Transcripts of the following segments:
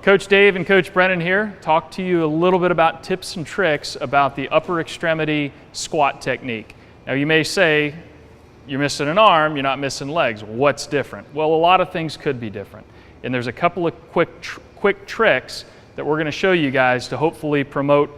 Coach Dave and Coach Brennan here, talk to you a little bit about tips and tricks about the upper extremity squat technique. Now you may say, you're missing an arm, you're not missing legs. What's different? Well, a lot of things could be different. And there's a couple of quick tricks that we're going to show you guys to hopefully promote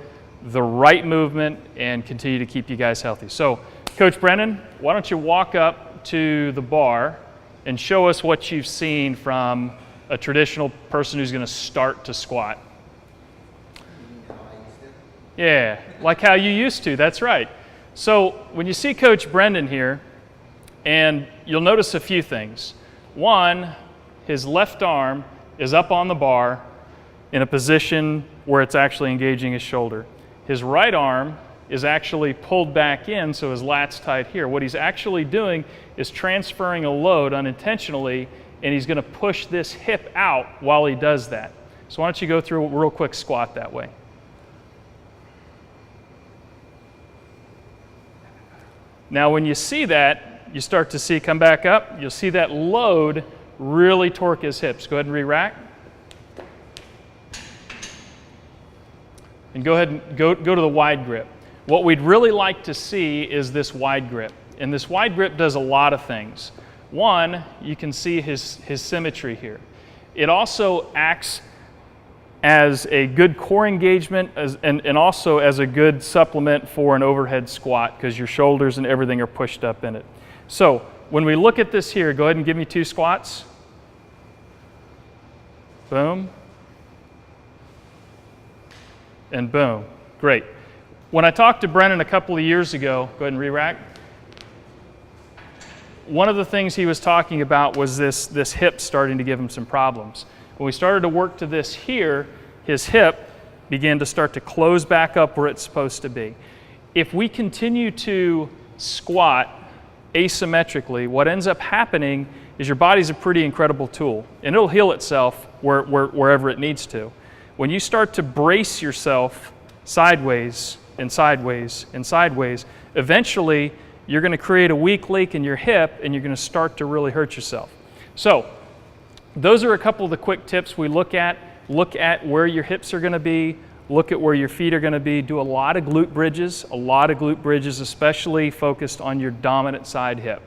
the right movement and continue to keep you guys healthy. So, Coach Brennan, why don't you walk up to the bar and show us what you've seen from a traditional person who's going to start to squat. Yeah, like how you used to, that's right. So when you see Coach Brendan here, and you'll notice a few things. One, his left arm is up on the bar in a position where it's actually engaging his shoulder. His right arm is actually pulled back in, so his lat's tight here. What he's actually doing is transferring a load unintentionally, and he's going to push this hip out while he does that. So why don't you go through a real quick squat that way. Now when you see that, you start to see, come back up, you'll see that load really torque his hips. Go ahead and re-rack. And go ahead and go to the wide grip. What we'd really like to see is this wide grip. And this wide grip does a lot of things. One, you can see his symmetry here. It also acts as a good core engagement and also as a good supplement for an overhead squat because your shoulders and everything are pushed up in it. So when we look at this here, go ahead and give me 2 squats. Boom. And boom. Great. When I talked to Brennan a couple of years ago, go ahead and re-rack. One of the things he was talking about was this hip starting to give him some problems. When we started to work to this here, his hip began to start to close back up where it's supposed to be. If we continue to squat asymmetrically, what ends up happening is your body's a pretty incredible tool, and it'll heal itself wherever it needs to. When you start to brace yourself sideways and sideways and sideways, eventually you're going to create a weak link in your hip and you're going to start to really hurt yourself. So those are a couple of the quick tips we look at. Look at where your hips are going to be, look at where your feet are going to be, do a lot of glute bridges, especially focused on your dominant side hip.